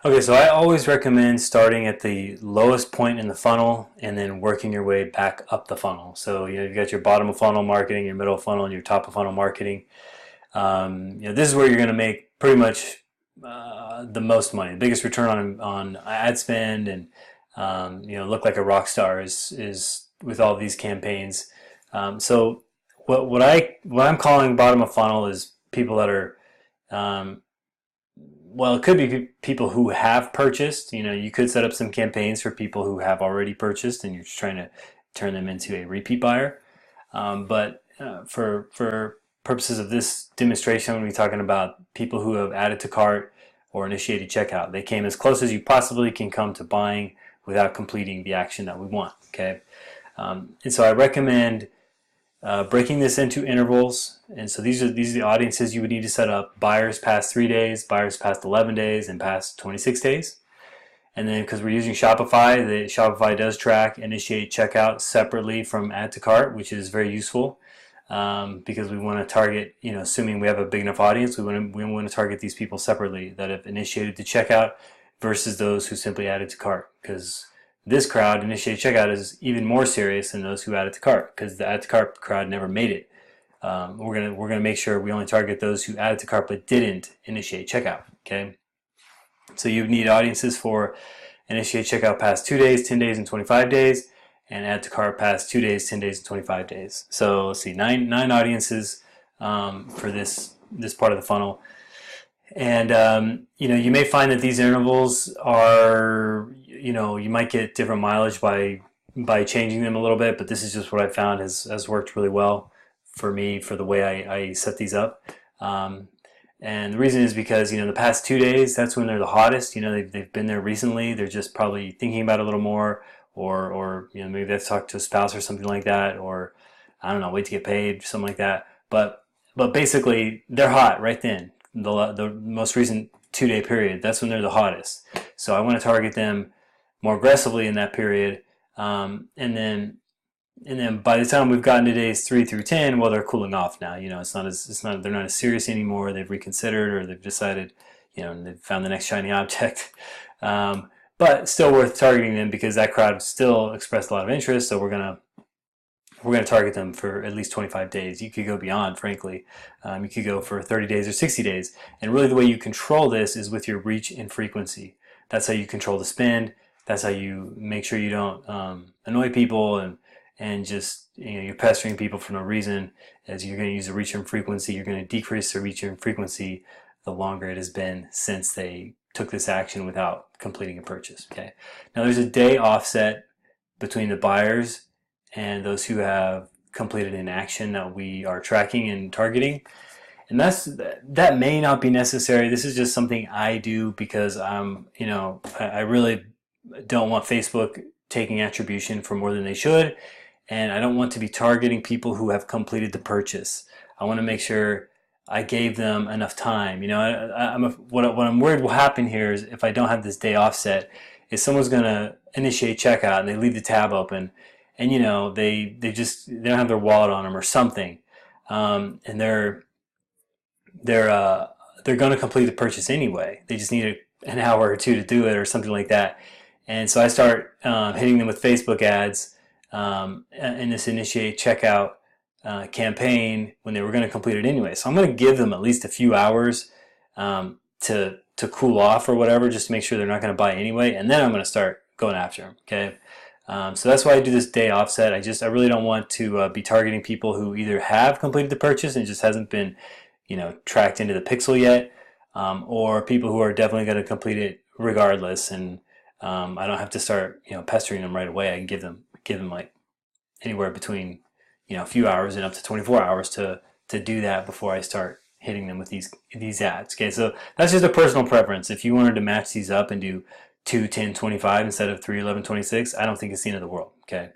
Okay, so I always recommend starting at the lowest point in the funnel and then working your way back up the funnel. So you've got your bottom of funnel marketing, your middle of funnel, and your top of funnel marketing. This is where you're going to make pretty much the most money, the biggest return on ad spend, and look like a rock star is with all these campaigns. So what I'm calling bottom of funnel is people that are um, well, it could be people who have purchased. You could set up some campaigns for people who have already purchased, and you're just trying to turn them into a repeat buyer. But for purposes of this demonstration, we're talking about people who have added to cart or initiated checkout. They came as close as you possibly can come to buying without completing the action that we want. Okay, and so I recommend breaking this into intervals. And so these are the audiences you would need to set up: buyers past 3 days, buyers past 11 days, and past 26 days. And then because we're using Shopify, the Shopify does track initiate checkout separately from add to cart, which is very useful because we want to target, assuming we have a big enough audience, we want to target these people separately that have initiated the checkout versus those who simply added to cart, because this crowd, initiate checkout, is even more serious than those who added to cart, because the add to cart crowd never made it. We're gonna make sure we only target those who added to cart but didn't initiate checkout. Okay, so you need audiences for initiate checkout past 2 days, 10 days, and 25 days, and add to cart past 2 days, 10 days, and 25 days. So let's see, nine audiences for this part of the funnel. And you may find that these intervals are, you might get different mileage by changing them a little bit, but this is just what I found has worked really well for me for the way I set these up. And the reason is because the past 2 days, that's when they're the hottest. They've been there recently. They're just probably thinking about it a little more, or maybe they've talked to a spouse or something like that, or I don't know, wait to get paid, something like that. But basically, they're hot right then. The most recent 2 day period, that's when they're the hottest. So I want to target them more aggressively in that period, and then by the time we've gotten to days 3 through 10, well, they're cooling off now. They're not as serious anymore. They've reconsidered, or they've decided, they've found the next shiny object. But still worth targeting them because that crowd still expressed a lot of interest. So we're gonna target them for at least 25 days. You could go beyond, frankly. You could go for 30 days or 60 days. And really the way you control this is with your reach and frequency. That's how you control the spend. That's how you make sure you don't annoy people and just you're pestering people for no reason. As you're going to use the reach and frequency, you're going to decrease the reach and frequency the longer it has been since they took this action without completing a purchase. Okay. Now there's a day offset between the buyers and those who have completed an action that we are tracking and targeting. And that may not be necessary. This is just something I do because I really don't want Facebook taking attribution for more than they should, and I don't want to be targeting people who have completed the purchase. I want to make sure I gave them enough time. What I'm worried will happen here is if I don't have this day offset, is someone's going to initiate checkout and they leave the tab open, and they don't have their wallet on them or something, and they're going to complete the purchase anyway. They just need an hour or two to do it or something like that. And so I start hitting them with Facebook ads in this initiate checkout campaign when they were going to complete it anyway. So I'm going to give them at least a few hours to cool off or whatever, just to make sure they're not going to buy anyway. And then I'm going to start going after them. Okay. So that's why I do this day offset. I really don't want to be targeting people who either have completed the purchase and just hasn't been tracked into the pixel yet, or people who are definitely going to complete it regardless. And I don't have to start pestering them right away. I can give them like anywhere between a few hours and up to 24 hours to do that before I start hitting them with these ads. Okay, so that's just a personal preference. If you wanted to match these up and do 2, 10, 25 instead of 3, 11, 26, I don't think it's the end of the world. Okay.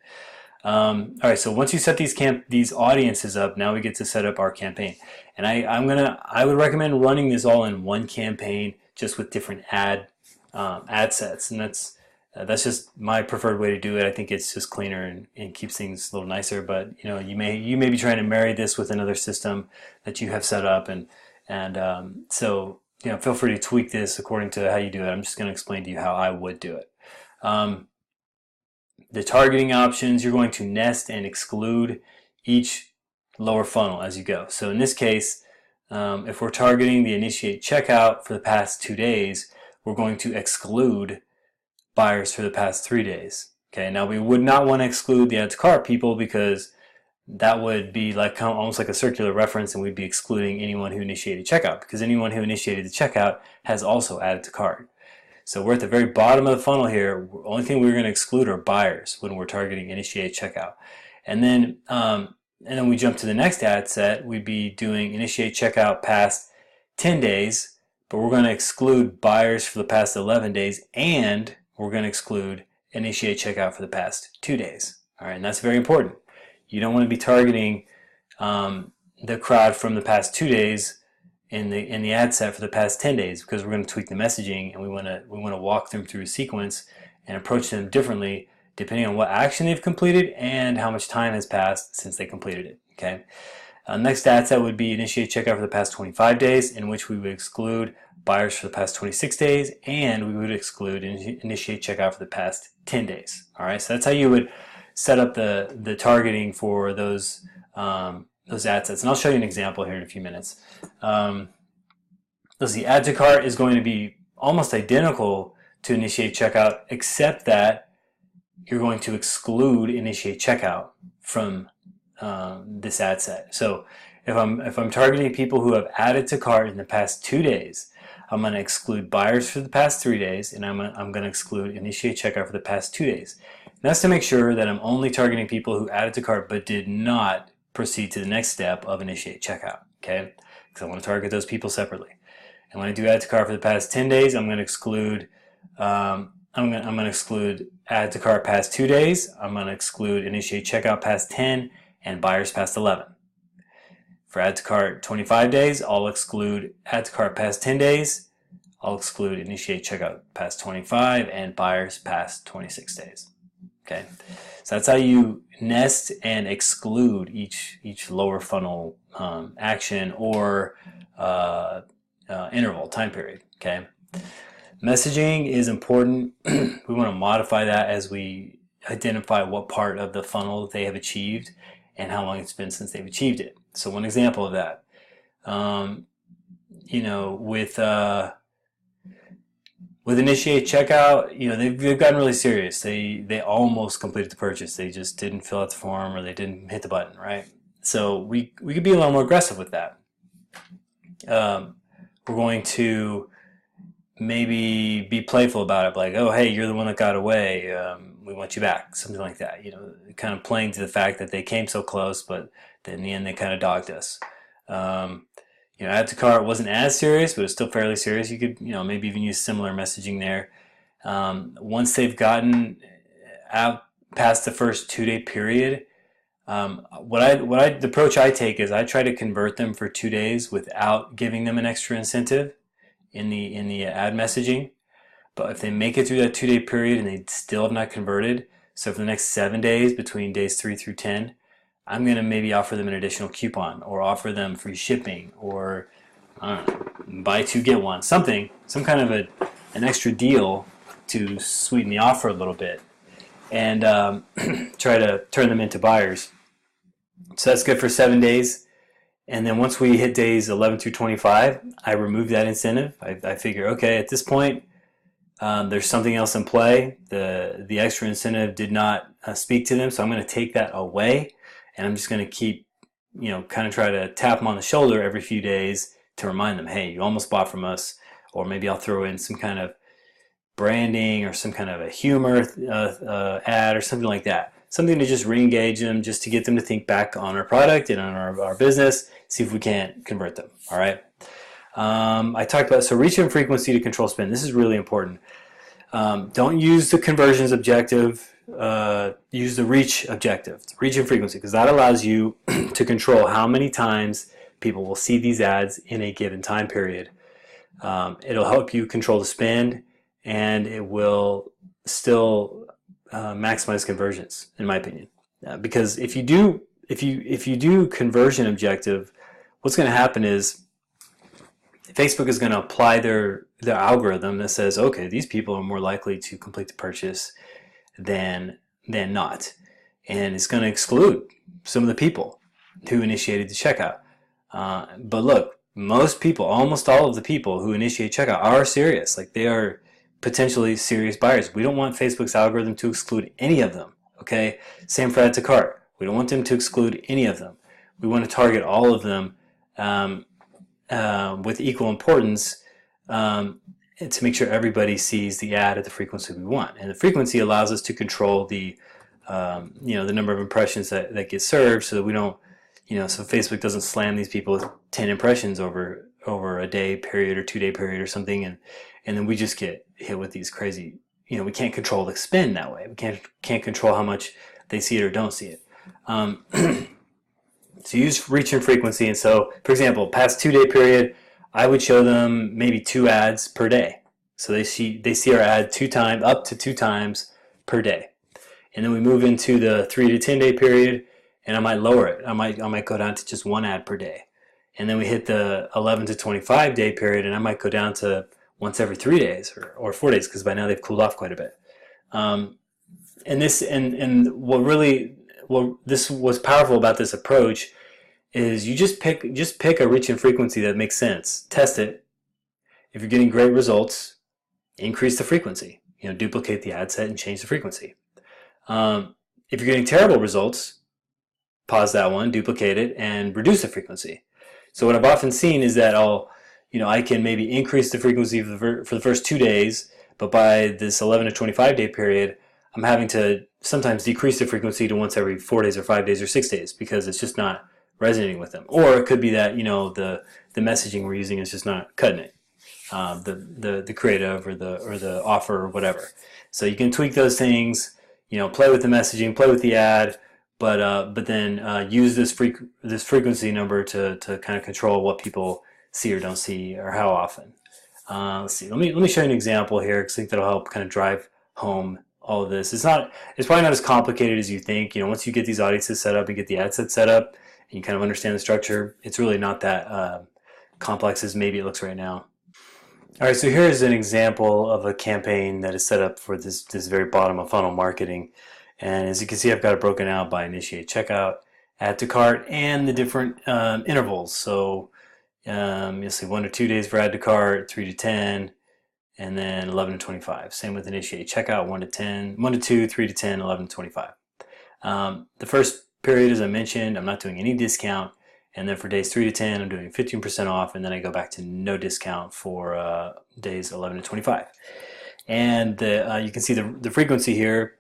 All right. So once you set these audiences up, now we get to set up our campaign. And I would recommend running this all in one campaign, just with different ad sets, and that's just my preferred way to do it. I think it's just cleaner and keeps things a little nicer. But you may be trying to marry this with another system that you have set up, and so feel free to tweak this according to how you do it. I'm just going to explain to you how I would do it. The targeting options, you're going to nest and exclude each lower funnel as you go. So in this case, if we're targeting the initiate checkout for the past 2 days, we're going to exclude buyers for the past 3 days. Okay, now we would not want to exclude the add to cart people, because that would be like almost like a circular reference, and we'd be excluding anyone who initiated checkout, because anyone who initiated the checkout has also added to cart. So we're at the very bottom of the funnel here. The only thing we're going to exclude are buyers when we're targeting initiate checkout. And then we jump to the next ad set. We'd be doing initiate checkout past 10 days, but we're going to exclude buyers for the past 11 days, and we're going to exclude initiate checkout for the past 2 days. All right, and that's very important. You don't want to be targeting the crowd from the past 2 days in the ad set for the past 10 days, because we're going to tweak the messaging, and we want to walk them through a sequence and approach them differently depending on what action they've completed and how much time has passed since they completed it. Okay. Next ad set would be initiate checkout for the past 25 days, in which we would exclude buyers for the past 26 days, and we would exclude initiate checkout for the past 10 days. All right. So that's how you would set up the targeting for those ad sets, and I'll show you an example here in a few minutes. The add to cart is going to be almost identical to initiate checkout, except that you're going to exclude initiate checkout from this ad set. So if I'm targeting people who have added to cart in the past 2 days, I'm going to exclude buyers for the past 3 days, and I'm going to exclude initiate checkout for the past 2 days. And that's to make sure that I'm only targeting people who added to cart but did not proceed to the next step of initiate checkout. Okay, because I want to target those people separately. And when I do add to cart for the past 10 days, I'm going to exclude I'm going to exclude add to cart past 2 days. I'm going to exclude initiate checkout past 10 and buyers past 11. For add to cart 25 days, I'll exclude add to cart past 10 days. I'll exclude initiate checkout past 25 and buyers past 26 days. Okay, so that's how you nest and exclude each lower funnel action or interval time period. Okay. Messaging is important. We want to modify that as we identify what part of the funnel they have achieved and how long it's been since they've achieved it. So one example of that, with initiate checkout, they've gotten really serious. They almost completed the purchase. They just didn't fill out the form, or they didn't hit the button, right? So we could be a little more aggressive with that. We're going to maybe be playful about it, like, oh, hey, you're the one that got away. We want you back, something like that. Kind of playing to the fact that they came so close, but in the end they kind of dogged us. Add to cart wasn't as serious, but it's still fairly serious. You could, maybe even use similar messaging there. Once they've gotten out past the first 2 day period, the approach I take is I try to convert them for 2 days without giving them an extra incentive in the ad messaging. But if they make it through that 2 day period and they still have not converted, so for the next 7 days between days 3 through 10, I'm going to maybe offer them an additional coupon, or offer them free shipping, or I don't know, buy 2 get 1, some kind of an extra deal to sweeten the offer a little bit, and try to turn them into buyers. So that's good for 7 days. And then once we hit days 11 through 25, I remove that incentive. I figure, okay, at this point, there's something else in play. The extra incentive did not speak to them, so I'm going to take that away, and I'm just going to keep, kind of try to tap them on the shoulder every few days to remind them, hey, you almost bought from us. Or maybe I'll throw in some kind of branding or some kind of a humor ad or something like that. Something to just re-engage them, just to get them to think back on our product and on our business, see if we can't convert them. All right. I talked about, so reach and frequency to control spend. This is really important. Don't use the conversions objective. Use the reach objective, reach and frequency, because that allows you to control how many times people will see these ads in a given time period. It'll help you control the spend, and it will still maximize conversions, in my opinion. Because if you do conversion objective, what's going to happen is, Facebook is going to apply their algorithm that says, okay, these people are more likely to complete the purchase than not, and it's going to exclude some of the people who initiated the checkout. But look, most people, almost all of the people who initiate checkout are serious. Like, they are potentially serious buyers. We don't want Facebook's algorithm to exclude any of them. Okay, same for add to cart. We don't want them to exclude any of them. We want to target all of them with equal importance, to make sure everybody sees the ad at the frequency we want. And the frequency allows us to control the the number of impressions that get served, so that we don't, so Facebook doesn't slam these people with 10 impressions over a day period or 2-day period or something, and then we just get hit with these crazy, we can't control the spend that way. We can't control how much they see it or don't see it. So use reach and frequency. And so, for example, past 2-day period, I would show them maybe 2 ads per day. So they see our ad up to 2 times per day. And then we move into the 3 to 10-day period, and I might lower it. I might go down to just 1 ad per day. And then we hit the 11 to 25-day period, and I might go down to once every 3 days or 4 days, because by now they've cooled off quite a bit. This was powerful about this approach is you just pick a reach and frequency that makes sense. Test it. If you're getting great results, increase the frequency. Duplicate the ad set and change the frequency. If you're getting terrible results, pause that one, duplicate it, and reduce the frequency. So what I've often seen is that I can maybe increase the frequency for the first 2 days, but by this 11 to 25-day period, I'm having to sometimes decrease the frequency to once every 4 days or 5 days or 6 days, because it's just not resonating with them. Or it could be that the messaging we're using is just not cutting it, the creative or the offer or whatever. So you can tweak those things, play with the messaging, play with the ad, but then use this frequency number to kind of control what people see or don't see, or how often. Let's see. Let me show you an example here, because I think that'll help kind of drive home all of this. It's probably not as complicated as you think. Once you get these audiences set up and get the ad set set up, and you kind of understand the structure, it's really not that complex as maybe it looks right now. All right, so here's an example of a campaign that is set up for this very bottom of funnel marketing. And as you can see, I've got it broken out by initiate checkout, add to cart, and the different intervals. So you'll see 1 to 2 days for add to cart, 3 to 10, and then 11 to 25. Same with initiate checkout, 1 to 2, 3 to 10, 11 to 25. The first period, as I mentioned, I'm not doing any discount. And then for days 3 to 10, I'm doing 15% off, and then I go back to no discount for days 11 to 25. And you can see the frequency here.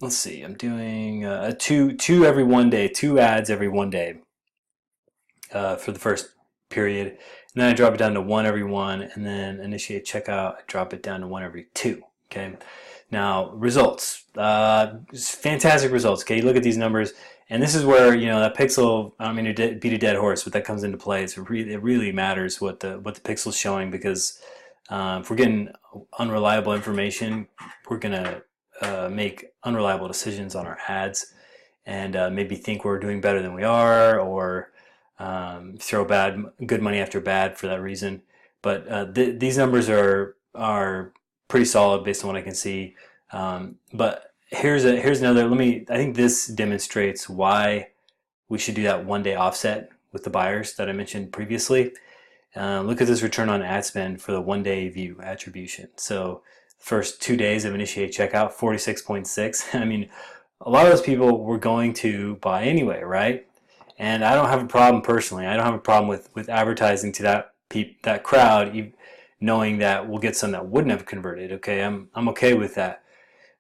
Let's see, I'm doing two every 1 day, 2 ads every 1 day for the first period. And then I drop it down to 1 every 1, and then initiate checkout, I drop it down to 1 every 2. Okay. Now, results. Fantastic results. Okay, you look at these numbers, and this is where that pixel. I don't mean to beat a dead horse, but that comes into play. It really matters what the pixel's showing, because if we're getting unreliable information, we're gonna make unreliable decisions on our ads, and maybe think we're doing better than we are, or throw good money after bad for that reason. But these numbers are pretty solid based on what I can see. But here's another. I think this demonstrates why we should do that 1 day offset with the buyers that I mentioned previously. Look at this return on ad spend for the 1 day view attribution. So first 2 days of initiate checkout, 46.6. I mean, a lot of those people were going to buy anyway, right? And I don't have a problem personally. I don't have a problem with advertising to that crowd, knowing that we'll get some that wouldn't have converted. Okay, I'm okay with that.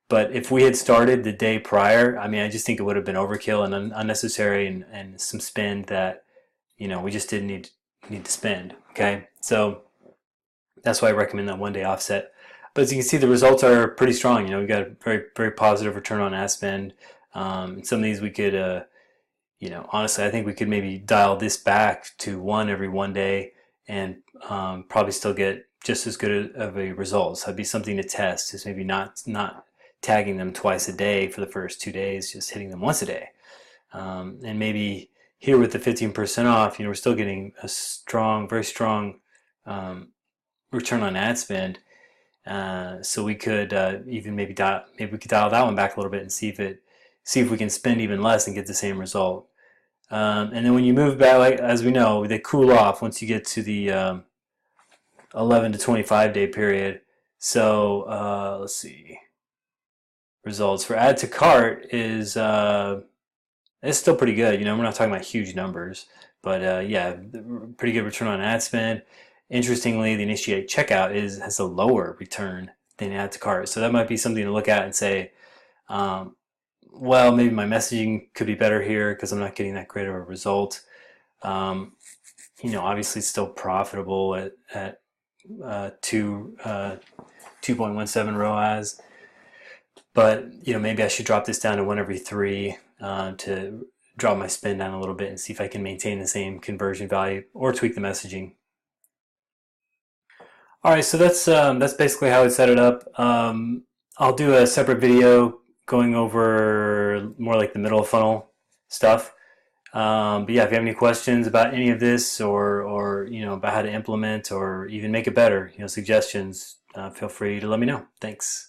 But if we had started the day prior, I mean, I just think it would have been overkill and unnecessary, and some spend that we just didn't need to spend. Okay, so that's why I recommend that 1 day offset. But as you can see, the results are pretty strong. We got a very, very positive return on ad spend. Some of these we could, honestly, I think we could maybe dial this back to 1 every 1 day, and probably still get just as good of a result. So that'd be something to test. Is maybe not tagging them twice a day for the first 2 days, just hitting them once a day, and maybe here with the 15% off, we're still getting a strong, very strong um, return on ad spend. So we could even maybe we could dial that one back a little bit and see if we can spend even less and get the same result. And then when you move back, like as we know, they cool off once you get to the 11 to 25 day period. So let's see. Results for add to cart is it's still pretty good. We're not talking about huge numbers, but yeah, pretty good return on ad spend. Interestingly, the initiate checkout has a lower return than add to cart, so that might be something to look at and say, um, well, maybe my messaging could be better here because I'm not getting that great of a result. Um, Obviously, it's still profitable at 2.17 ROAS, but maybe I should drop this down to 1 every 3 to drop my spend down a little bit and see if I can maintain the same conversion value or tweak the messaging. All right, so that's basically how I set it up. I'll do a separate video going over more like the middle of funnel stuff. But yeah, if you have any questions about any of this or about how to implement or even make it better, suggestions, feel free to let me know. Thanks.